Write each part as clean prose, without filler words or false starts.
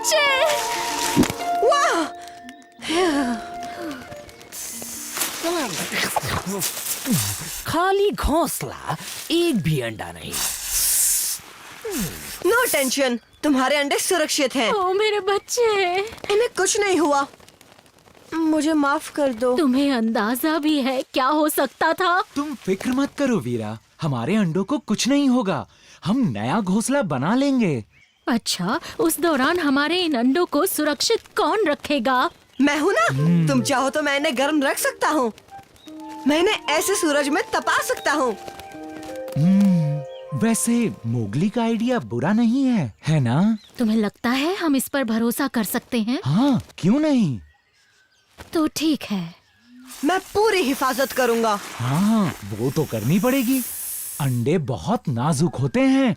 बच्चे। वाह! खाली घोंसला, एक भी अंडा नहीं। नो टेंशन, तुम्हारे अंडे सुरक्षित हैं। ओ मेरे बच्चे, इन्हें कुछ नहीं हुआ। मुझे माफ कर दो। तुम्हें अंदाजा भी है क्या हो सकता था? तुम फिक्र मत करो वीरा, हमारे अंडों को कुछ नहीं होगा। हम नया घोंसला बना लेंगे। अच्छा, उस दौरान हमारे इन अंडों को सुरक्षित कौन रखेगा? मैं हूँ ना, तुम चाहो तो मैं इन्हें गर्म रख सकता हूँ। मैं इन्हें ऐसे सूरज में तपा सकता हूँ। वैसे मोगली का आइडिया बुरा नहीं है ना? तुम्हें लगता है हम इस पर भरोसा कर सकते हैं? हाँ, क्यों नहीं? तो ठीक है। मैं पूरी हिफाजत करूँगा। हाँ, वो तो करनी पड़ेगी। अंडे बहुत नाजुक होते हैं।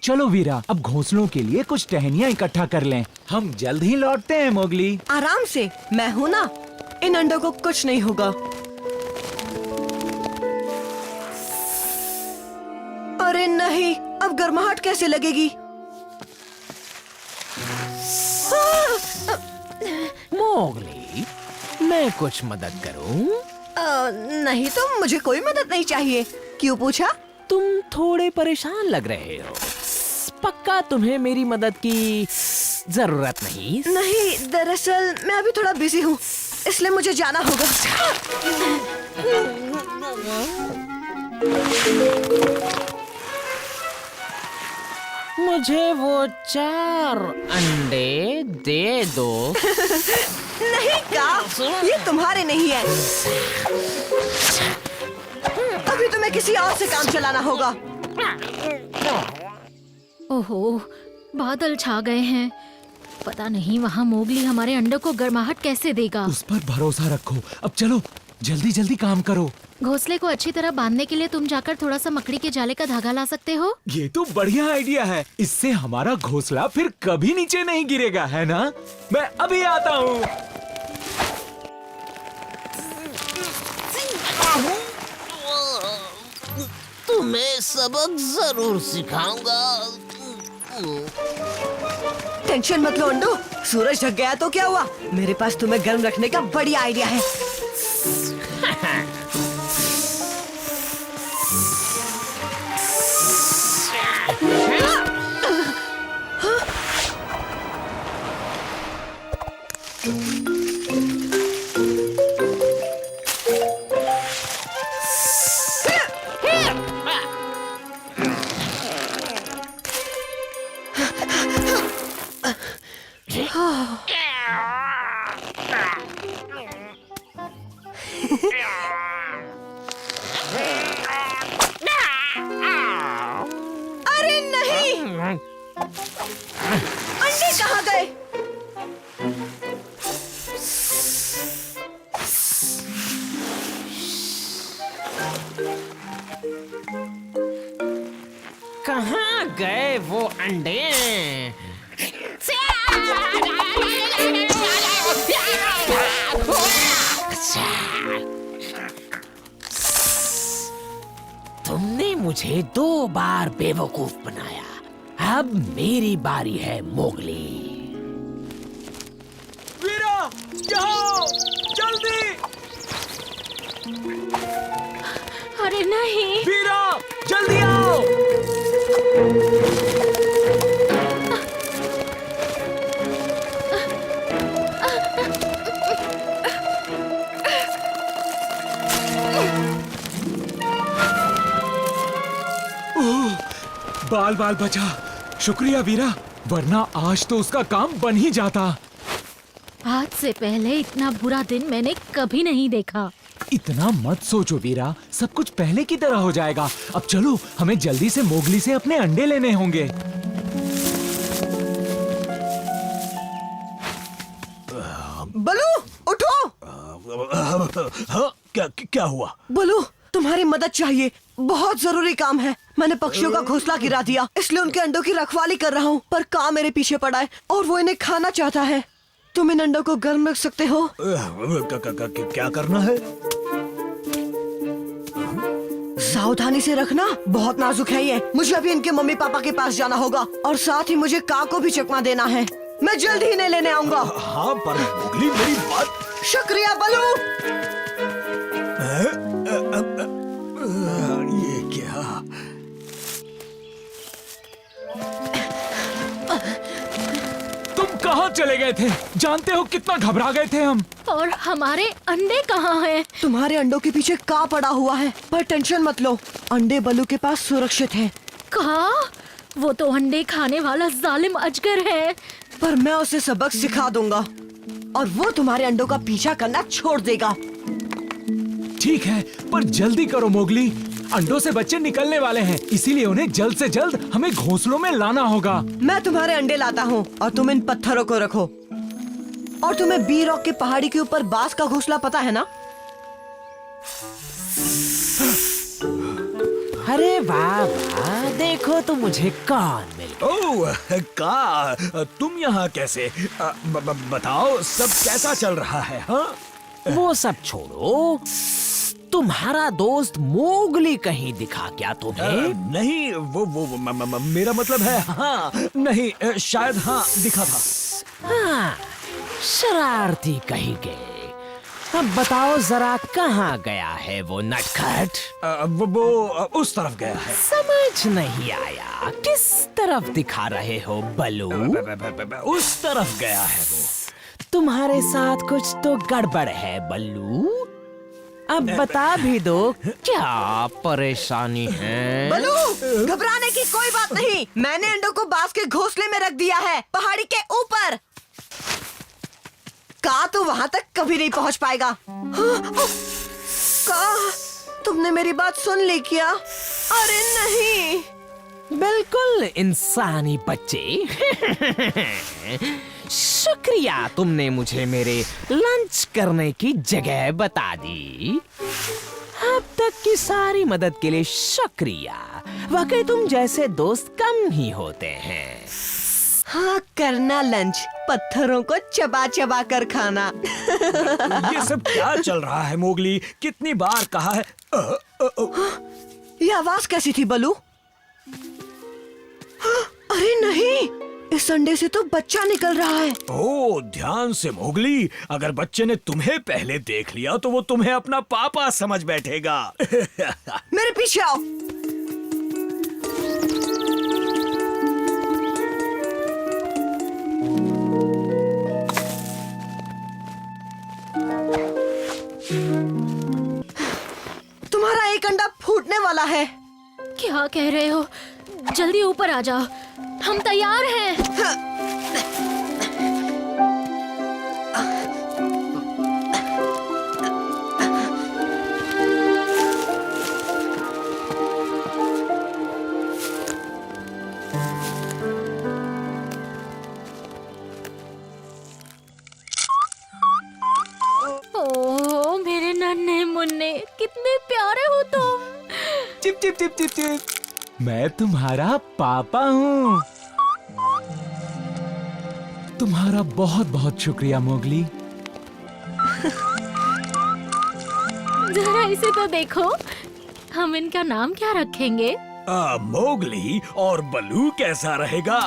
चलो वीरा, अब घोंसलों के लिए कुछ टहनियाँ इकट्ठा कर लें। हम जल्द ही लौटते हैं मोगली। आराम से, मैं हूँ ना, इन अंडों को कुछ नहीं होगा। अरे नहीं, अब गर्माहट कैसे लगेगी? मोगली, मैं कुछ मदद करूं? नहीं तो मुझे कोई मदद नहीं चाहिए। क्यों पूछा? तुम थोड़े परेशान लग रहे हो। पक्का तुम्हें मेरी मदद की जरूरत नहीं? नहीं, दरअसल मैं अभी थोड़ा बिजी हूँ, इसलिए मुझे जाना होगा। मुझे वो 4 अंडे दे दो। नहीं का, ये तुम्हारे नहीं है। अभी तुम्हें किसी और से काम चलाना होगा। ओहो, बादल छा गए हैं। पता नहीं वहाँ मोगली हमारे अंडों को गर्माहट कैसे देगा। उस पर भरोसा रखो। अब चलो, जल्दी जल्दी काम करो। घोंसले को अच्छी तरह बांधने के लिए तुम जाकर थोड़ा सा मकड़ी के जाले का धागा ला सकते हो। ये तो बढ़िया आइडिया है। इससे हमारा घोंसला फिर कभी नीचे नहीं गिरेगा, है ना? मैं अभी आता हूँ। तुम्हें सबक जरूर सिखाऊंगा। टेंशन मत लो अंडू, सूरज ढक गया तो क्या हुआ? मेरे पास तुम्हें गर्म रखने का बढ़िया आइडिया है। अरे नहीं, अंडे कहाँ गए? कहाँ गए वो अंडे? तुमने मुझे 2 बार बेवकूफ बनाया। अब मेरी बारी है मोगली। वीरा, जाओ जल्दी। अरे नहीं। वीरा, जल्दी आओ। बाल बाल बचा। शुक्रिया वीरा, वरना आज तो उसका काम बन ही जाता। आज से पहले इतना बुरा दिन मैंने कभी नहीं देखा। इतना मत सोचो वीरा, सब कुछ पहले की तरह हो जाएगा। अब चलो, हमें जल्दी से मोगली से अपने अंडे लेने होंगे। बलू, उठो। हाँ, क्या हुआ? बलू, तुम्हारी मदद चाहिए, बहुत जरूरी काम है। मैंने पक्षियों का घोंसला गिरा दिया, इसलिए उनके अंडों की रखवाली कर रहा हूँ, पर काम मेरे पीछे पड़ा है और वो इन्हें खाना चाहता है। तुम इन अंडों को गर्म रख सकते हो? क्या करना है? सावधानी से रखना, बहुत नाजुक है ये। मुझे अभी इनके मम्मी पापा के पास जाना होगा और साथ ही मुझे का को भी चकमा देना है। मैं जल्द ही इन्हें लेने आऊंगा। हाँ पर मोगली मेरी बात। शुक्रिया बलू। ये क्या? तुम कहाँ चले गए थे? जानते हो कितना घबरा गए थे हम। और हमारे अंडे कहाँ हैं? तुम्हारे अंडों के पीछे का पड़ा हुआ है, पर टेंशन मत लो, अंडे बलू के पास सुरक्षित हैं। कहा? वो तो अंडे खाने वाला जालिम अजगर है। पर मैं उसे सबक सिखा दूंगा और वो तुम्हारे अंडों का पीछा करना छोड़ देगा। ठीक है, पर जल्दी करो मोगली, अंडों से बच्चे निकलने वाले हैं, इसीलिए उन्हें जल्द से जल्द हमें घोंसलों में लाना होगा। मैं तुम्हारे अंडे लाता हूँ और तुम इन पत्थरों को रखो। और तुम्हें बी रॉक के पहाड़ी के ऊपर बांस का घोंसला पता है ना? अरे वाह वाह, देखो तो मुझे कौन मिल गया। ओह का तुम यहाँ कैसे? बताओ सब कैसा चल रहा है? हाँ वो सब छोड़ो, तुम्हारा दोस्त मोगली कहीं दिखा क्या तुम्हें? नहीं वो मेरा मतलब है हाँ नहीं शायद हाँ दिखा था। हाँ, शरारती कहीं गए। अब बताओ जरा कहाँ गया है वो नटखट? वो उस तरफ गया है। समझ नहीं आया, किस तरफ दिखा रहे हो बलू? उस तरफ गया है वो। तुम्हारे साथ कुछ तो गड़बड़ है बल्लू। अब बता भी दो क्या परेशानी है? बलू, घबराने की कोई बात नहीं। मैंने अंडों को बांस के घोंसले में रख दिया है, पहाड़ी के ऊपर। का तो वहाँ तक कभी नहीं पहुँच पाएगा। का, तुमने मेरी बात सुन ली क्या? अरे नहीं। बिल्कुल इंसानी बच्चे। शुक्रिया, तुमने मुझे मेरे लंच करने की जगह बता दी। अब तक की सारी मदद के लिए शुक्रिया। वाकई तुम जैसे दोस्त कम ही होते हैं। हाँ, करना लंच, पत्थरों को चबा चबा कर खाना। ये सब क्या चल रहा है मोगली? कितनी बार कहा है। ये आवाज कैसी थी बलू? अरे नहीं, इस अंडे से तो बच्चा निकल रहा है। ओह ध्यान से मोगली, अगर बच्चे ने तुम्हें पहले देख लिया तो वो तुम्हें अपना पापा समझ बैठेगा। मेरे पीछे आओ। तुम्हारा एक अंडा फूटने वाला है। क्या कह रहे हो? जल्दी ऊपर आ जाओ, हम तैयार हैं। ओह मेरे नन्हे मुन्ने, कितने प्यारे हो तुम। Chip chip chip chip chip, मैं तुम्हारा पापा हूँ। तुम्हारा बहुत बहुत शुक्रिया मोगली। जरा इसे तो देखो, हम इनका नाम क्या रखेंगे? मोगली और बलू कैसा रहेगा?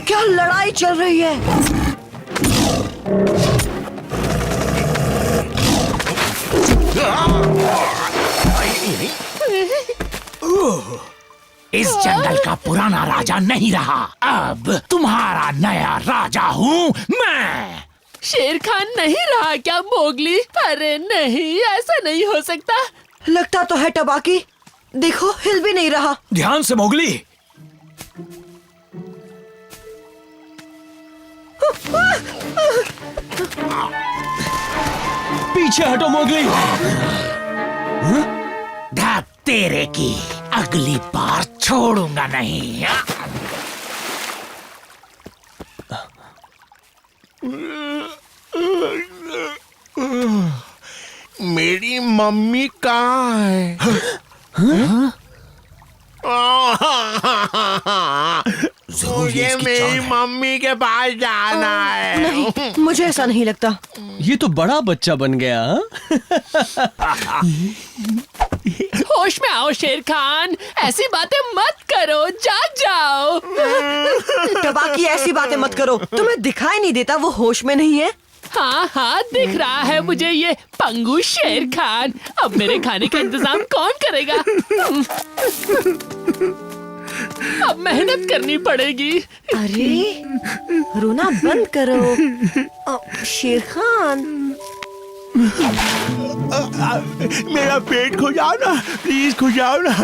क्या लड़ाई चल रही है? इस जंगल का पुराना राजा नहीं रहा, अब तुम्हारा नया राजा हूँ मैं। शेर खान नहीं रहा क्या मोगली? अरे नहीं, ऐसा नहीं हो सकता। लगता तो है टबाकी, देखो हिल भी नहीं रहा। ध्यान से मोगली। पीछे हटो मोगली। तेरे की अगली बार छोड़ूंगा नहीं। मेरी मम्मी कहाँ है? मुझे मेरी मम्मी के पास जाना है। नहीं, मुझे ऐसा नहीं लगता। ये तो बड़ा बच्चा बन गया। होश में आओ शेर खान, ऐसी बातें मत करो, जाओ। टबाकी, ऐसी बातें मत करो। तुम्हें दिखाई नहीं देता वो होश में नहीं है? हाँ, दिख रहा है मुझे ये पंगु शेर खान। अब मेरे खाने का इंतजाम कौन करेगा? अब मेहनत करनी पड़ेगी। अरे, रोना बंद करो। शेर खान, मेरा पेट खुजाओ ना, प्लीज खुजाओ ना।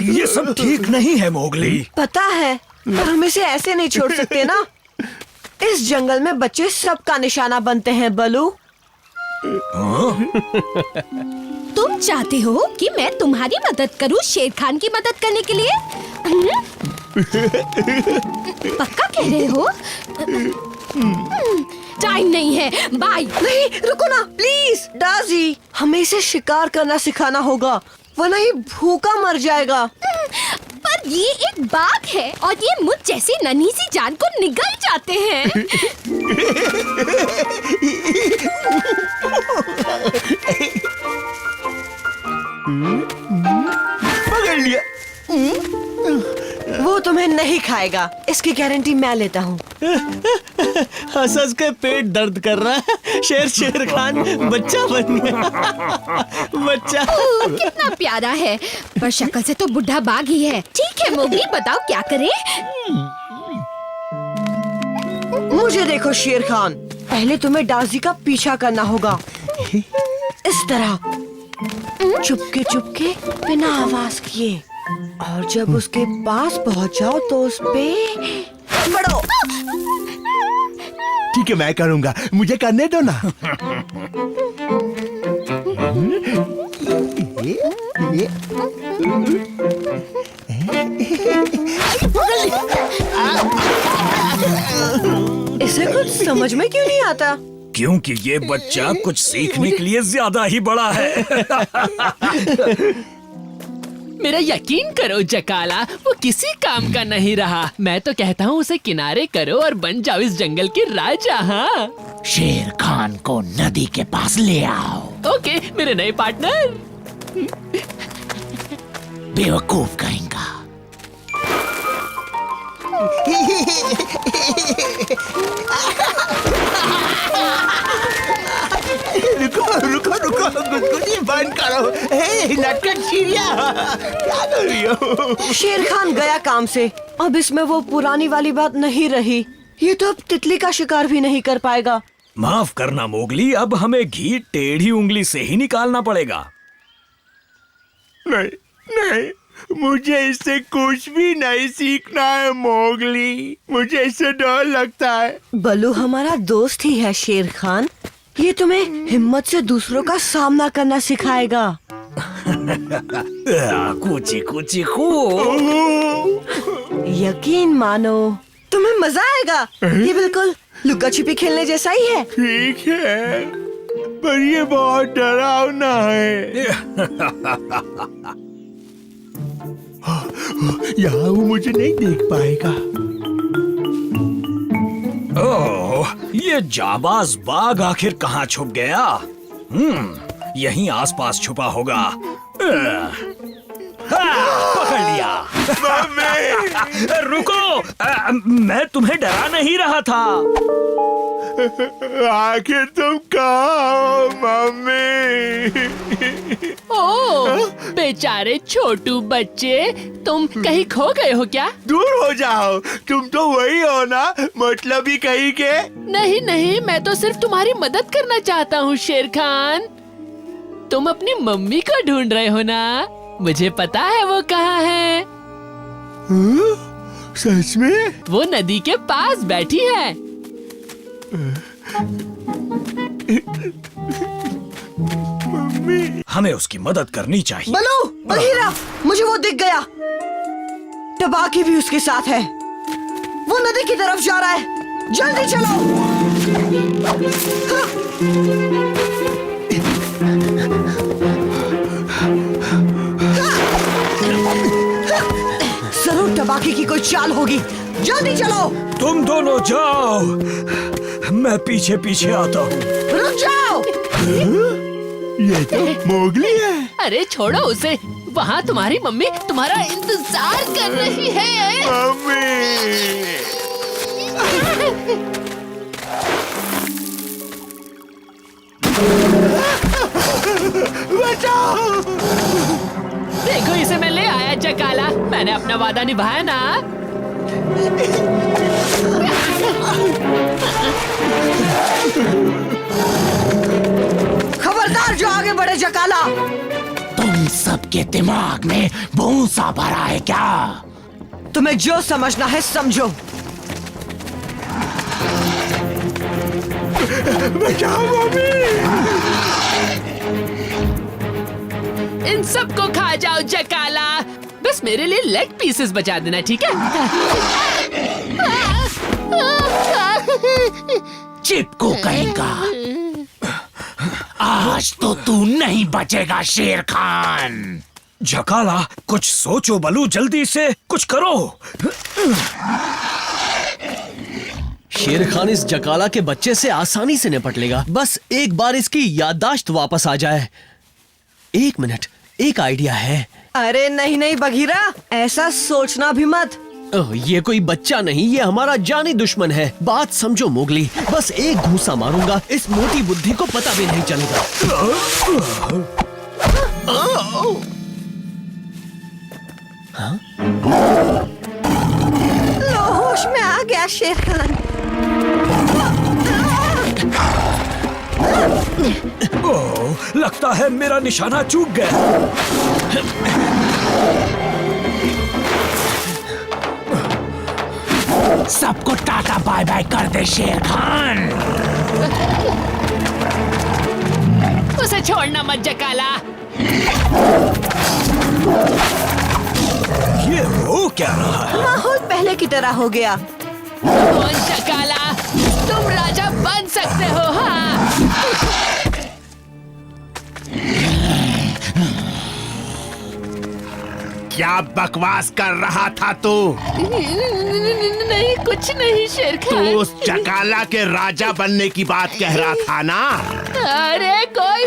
ये सब ठीक नहीं है मोगली। पता है, पर हम इसे ऐसे नहीं छोड़ सकते ना। इस जंगल में बच्चे सबका निशाना बनते हैं बलू। तुम चाहते हो कि मैं तुम्हारी मदद करूं शेर खान की मदद करने के लिए? पक्का कह रहे हो? टाइम नहीं है, बाय। नहीं, रुको ना प्लीज। डाजी, हमें इसे शिकार करना सिखाना होगा, वरना ये भूखा मर जाएगा। पर ये एक बाघ है और ये मुझ जैसी नन्ही सी जान को निगल जाते हैं। पकड़ लिया। वो तुम्हें नहीं खाएगा, इसकी गारंटी मैं लेता हूँ। हंस हंस के पेट दर्द कर रहा है। शेर खान बच्चा बन गया। बच्चा ओह, कितना प्यारा है, पर शक्ल से तो बुढ़ा बाघ ही है। ठीक है मोगली, बताओ क्या करें? मुझे देखो शेर खान, पहले तुम्हें डाजी का पीछा करना होगा, इस तरह चुपके चुपके बिना आवाज किए, और जब उसके पास पहुंच जाओ तो उस पे बढ़ो। ठीक है, मैं करूंगा, मुझे करने दो ना। इसे कुछ समझ में क्यों नहीं आता? क्योंकि ये बच्चा कुछ सीखने के लिए ज्यादा ही बड़ा है। मेरा यकीन करो जकाला, वो किसी काम का नहीं रहा। मैं तो कहता हूँ उसे किनारे करो और बन जाओ इस जंगल के राजा। हाँ, शेर खान को नदी के पास ले आओ। ओके मेरे नए पार्टनर। बेवकूफ कहेंगा। रुको, गुदगुदी बंद करो। नटखट चिड़िया, क्या कर रही हो? शेर खान गया काम से, अब इसमें वो पुरानी वाली बात नहीं रही। ये तो अब तितली का शिकार भी नहीं कर पाएगा। माफ करना मोगली, अब हमें घी टेढ़ी उंगली से ही निकालना पड़ेगा। नहीं, मुझे इससे कुछ भी नहीं सीखना है मोगली। मुझे इससे डर लगता है। बलू हमारा दोस्त ही है शेर खान, ये तुम्हें हिम्मत से दूसरों का सामना करना सिखाएगा। कूची कूची कू। यकीन मानो, तुम्हें मजा आएगा। ये बिल्कुल लुका छिपी खेलने जैसा ही है। ठीक है, पर ये बहुत डरावना है। यहाँ वो मुझे नहीं देख पाएगा। ओह, ये जाबाज बाघ आखिर कहाँ छुप गया? यहीं आसपास छुपा होगा। पकड़ लिया। रुको, मैं तुम्हें डरा नहीं रहा था। आखिर तुम कहाँ हो मम्मी? ओह, बेचारे छोटू बच्चे, तुम कहीं खो गए हो क्या? दूर हो जाओ, तुम तो वही हो ना, मतलब ही कहीं के। नहीं, मैं तो सिर्फ तुम्हारी मदद करना चाहता हूँ शेर खान। तुम अपनी मम्मी को ढूंढ रहे हो ना? मुझे पता है वो कहाँ है। सच में? वो नदी के पास बैठी है। मम्मी, हमें उसकी मदद करनी चाहिए। बलू, बघीरा, मुझे वो दिख गया। टबाकी भी उसके साथ है। वो नदी की तरफ जा रहा है। जल्दी चलो। जरूर टबाकी की कोई चाल होगी। जल्दी चलो। तुम दोनों जाओ, मैं पीछे पीछे आता हूँ। रुक जाओ। ये तो मोगली है। अरे छोड़ो उसे, वहाँ तुम्हारी मम्मी तुम्हारा इंतजार कर रही है। मम्मी, बचाओ। देखो इसे मैं ले आया जकाला, मैंने अपना वादा निभाया ना। खबरदार जो आगे बढ़े जकाला। तुम सबके दिमाग में भूसा भरा है क्या? तुम्हें जो समझना है समझो। बचाओ मम्मी। इन सबको खा जाओ जकाला, बस मेरे लिए लेग पीसेस बचा देना, ठीक है? चिपको कहेगा। आज तो तू नहीं बचेगा शेर खान। जकाला, कुछ सोचो बलू, जल्दी से कुछ करो। शेर खान इस जकाला के बच्चे से आसानी से निपट लेगा, बस एक बार इसकी याददाश्त वापस आ जाए। एक मिनट, एक आइडिया है। अरे नहीं नहीं बघीरा, ऐसा सोचना भी मत। ओह, ये कोई बच्चा नहीं, ये हमारा जानी दुश्मन है। बात समझो मोगली, बस एक घूंसा मारूंगा, इस मोटी बुद्धि को पता भी नहीं चलेगा। हाँ? लो, होश में आ गया शेर खान। ओह, लगता है मेरा निशाना चूक गया। सबको टाटा बाय बाय कर दे शेर खान। उसे छोड़ना मत जकाला। ये हो क्या रहा है? माहौल पहले की तरह हो गया। कौन जकाला, तुम राजा बन सकते हो। हाँ, क्या बकवास कर रहा था तू? नहीं कुछ नहीं शेर तू खान। उस जकाला के राजा बनने की बात कह रहा था ना? अरे कोई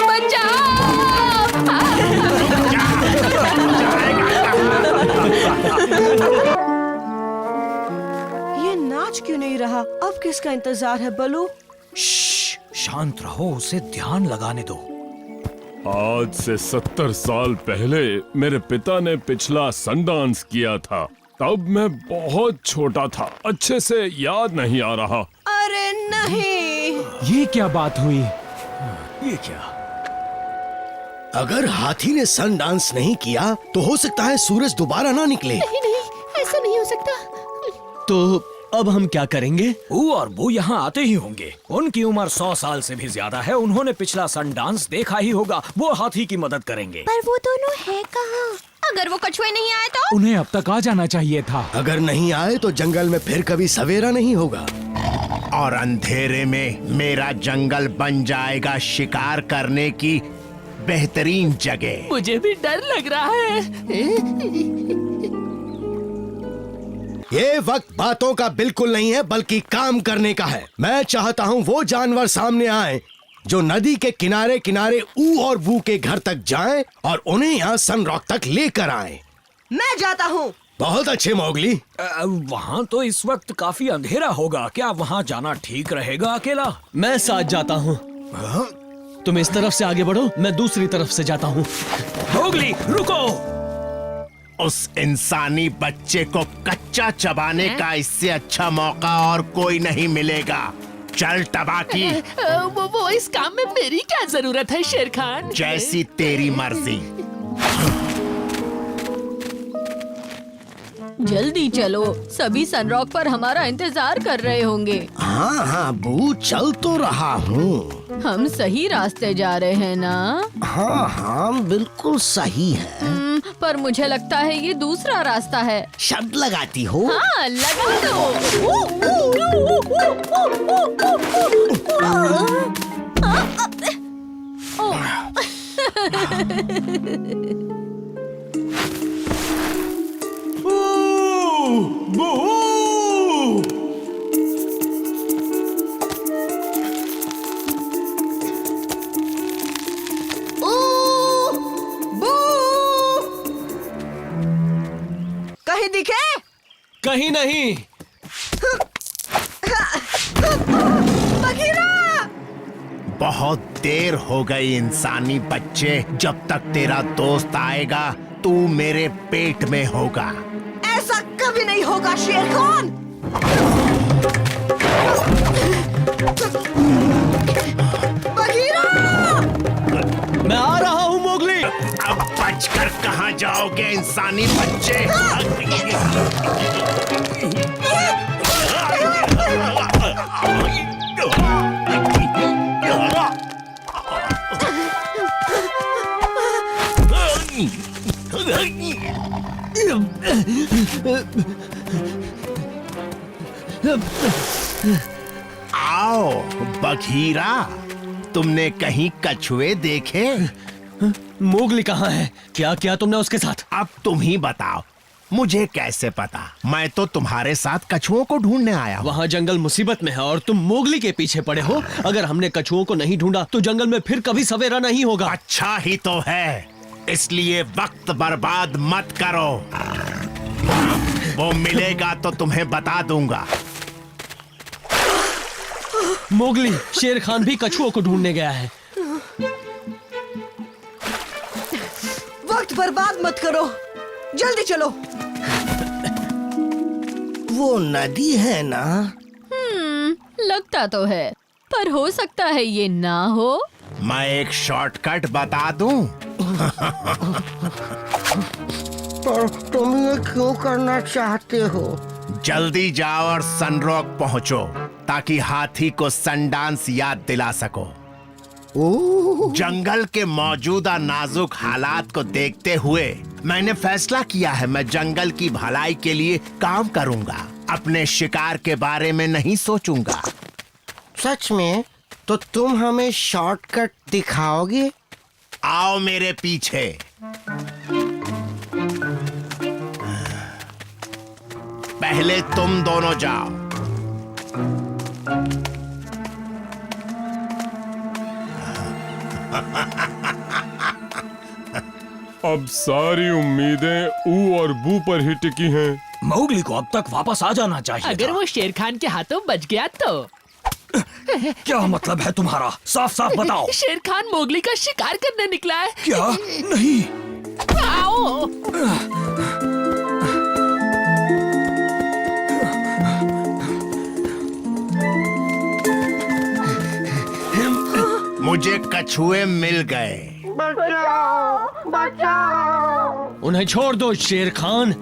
ये नाच क्यों नहीं रहा? अब किसका इंतजार है बलू? श्श, शांत रहो, उसे ध्यान लगाने दो। आज से 70 साल पहले मेरे पिता ने पिछला सनडांस किया था। तब मैं बहुत छोटा था, अच्छे से याद नहीं आ रहा। अरे नहीं। ये क्या बात हुई? ये क्या? अगर हाथी ने सन डांस नहीं किया तो हो सकता है सूरज दोबारा ना निकले। नहीं नहीं, ऐसा नहीं हो सकता। तो अब हम क्या करेंगे? वो और वो यहाँ आते ही होंगे। उनकी उम्र 100 साल से भी ज्यादा है। उन्होंने पिछला सन डांस देखा ही होगा। वो हाथी की मदद करेंगे। पर वो दोनों है कहाँ? अगर वो कछुए नहीं आए तो? उन्हें अब तक आ जाना चाहिए था। अगर नहीं आए तो जंगल में फिर कभी सवेरा नहीं होगा। और अंधेरे में मेरा जंगल बन जाएगा शिकार करने की बेहतरीन जगह। मुझे भी डर लग रहा है। ये वक्त बातों का बिल्कुल नहीं है, बल्कि काम करने का है। मैं चाहता हूँ वो जानवर सामने आए जो नदी के किनारे किनारे ऊ और वू के घर तक जाएं और उन्हें यहाँ सन रॉक तक लेकर आएं। मैं जाता हूँ। बहुत अच्छे मोगली। वहाँ तो इस वक्त काफी अंधेरा होगा। क्या वहाँ जाना ठीक रहेगा अकेला? मैं साथ जाता हूँ। तुम इस तरफ से आगे बढ़ो, मैं दूसरी तरफ से जाता हूँ। मोगली रुको। उस इंसानी बच्चे को कच्चा चबाने का इससे अच्छा मौका और कोई नहीं मिलेगा। चल टबाकी। वो इस काम में मेरी क्या जरूरत है शेर खान? जैसी तेरी मर्जी। जल्दी चलो, सभी सनरॉक पर हमारा इंतजार कर रहे होंगे। हाँ हाँ बू, चल तो रहा हूँ। हम सही रास्ते जा रहे हैं ना? हाँ हाँ बिल्कुल सही है। पर मुझे लगता है ये दूसरा रास्ता है। शब्द लगाती हो? हाँ, लगा दो। कहीं दिखे? कहीं नहीं। बघीरा! बहुत देर हो गई इंसानी बच्चे। जब तक तेरा दोस्त आएगा तू मेरे पेट में होगा। ऐसा कभी नहीं होगा शेर खान। बघीरा! मैं आ रहा हूँ मोगली। अब बचकर कहाँ जाओगे इंसानी बच्चे? आओ बघीरा, तुमने कहीं कछुए देखे? मोगली कहाँ है? क्या किया तुमने उसके साथ? अब तुम ही बताओ, मुझे कैसे पता? मैं तो तुम्हारे साथ कछुओं को ढूंढने आया हूँ। वहाँ जंगल मुसीबत में है और तुम मोगली के पीछे पड़े हो। अगर हमने कछुओं को नहीं ढूंढा तो जंगल में फिर कभी सवेरा नहीं होगा। अच्छा ही तो है, इसलिए वक्त बर्बाद मत करो। वो मिलेगा तो तुम्हें बता दूंगा। मोगली, शेर खान भी कछुओं को ढूंढने गया है। वक्त बर्बाद मत करो, जल्दी चलो। वो नदी है ना? लगता तो है, पर हो सकता है ये ना हो। मैं एक शॉर्टकट बता दूं? पर तुम ये क्यों करना चाहते हो? जल्दी जाओ और सनरॉक पहुंचो ताकि हाथी को सनडांस याद दिला सको। जंगल के मौजूदा नाजुक हालात को देखते हुए मैंने फैसला किया है, मैं जंगल की भलाई के लिए काम करूंगा। अपने शिकार के बारे में नहीं सोचूंगा। सच में? तो तुम हमें शॉर्टकट दिखाओगे? आओ मेरे पीछे। पहले तुम दोनों जाओ। अब सारी उम्मीदें ऊ और बू पर ही टिकी हैं। मोगली को अब तक वापस आ जाना चाहिए अगर था। वो शेर खान के हाथों बच गया तो। क्या मतलब है तुम्हारा? साफ साफ बताओ। शेर खान मोगली का शिकार करने निकला है। क्या? नहीं। आओ। मुझे कछुए मिल गए। बचाओ, बचाओ। उन्हें छोड़ दो शेर खान।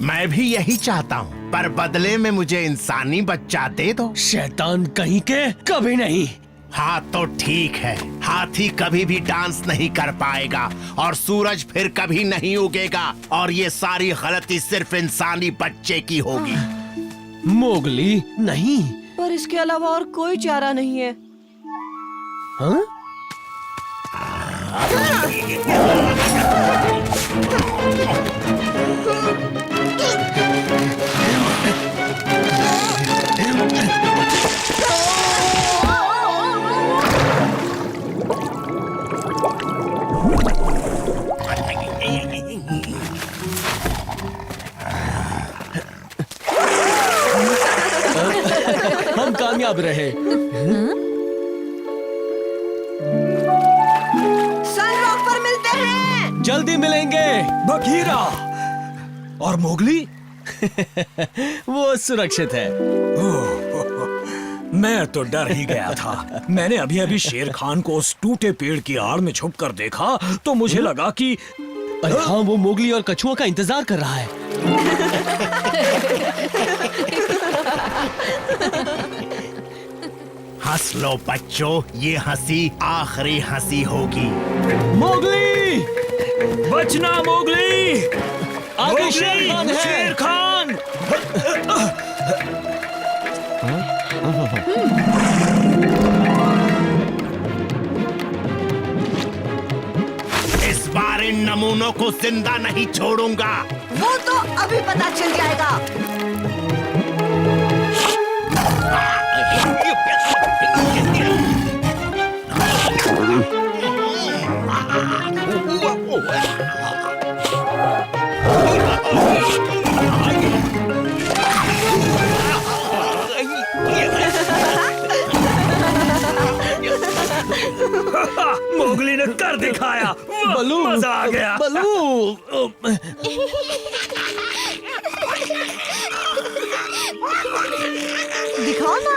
मैं भी यही चाहता हूँ, पर बदले में मुझे इंसानी बच्चा दे दो। शैतान कहीं के, कभी नहीं। हाँ तो ठीक है, हाथी कभी भी डांस नहीं कर पाएगा और सूरज फिर कभी नहीं उगेगा और ये सारी गलती सिर्फ इंसानी बच्चे की होगी। मोगली नहीं। पर इसके अलावा और कोई चारा नहीं है। हाँ? हम कामयाब रहे। सनरॉक पर मिलते हैं। जल्दी मिलेंगे। बघीरा और मोगली? वो सुरक्षित है। मैं तो डर ही गया था। मैंने अभी अभी शेर खान को उस टूटे पेड़ की आड़ में छुपकर देखा तो मुझे लगा कि अरे हाँ, वो मोगली और कछुआ का इंतजार कर रहा है। हंस लो बच्चों, ये हंसी आखिरी हंसी होगी। मोगली, बचना मोगली! आगे शेर खान है। शेर खान! इस बार इन नमूनों को जिंदा नहीं छोड़ूंगा। वो तो अभी पता चल जाएगा। मोगली ने कर दिखाया। बलू, मजा आ गया। बलू। दिखाओ ना।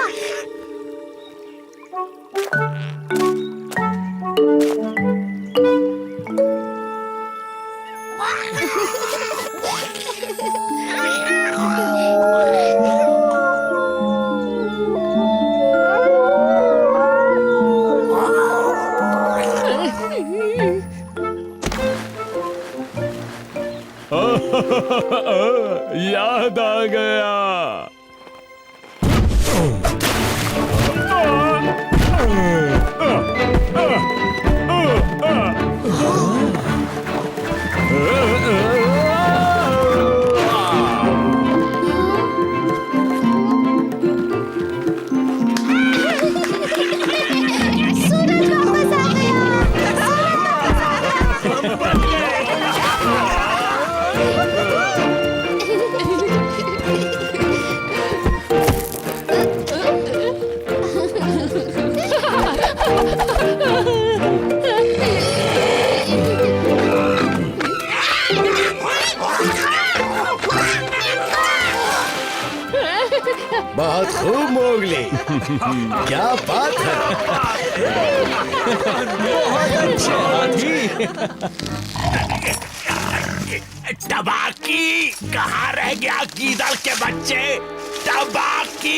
याद आ गया। बहुत खूब मोगली, क्या बात है। टबाकी, कहाँ रह गया गीदड़ के बच्चे? टबाकी!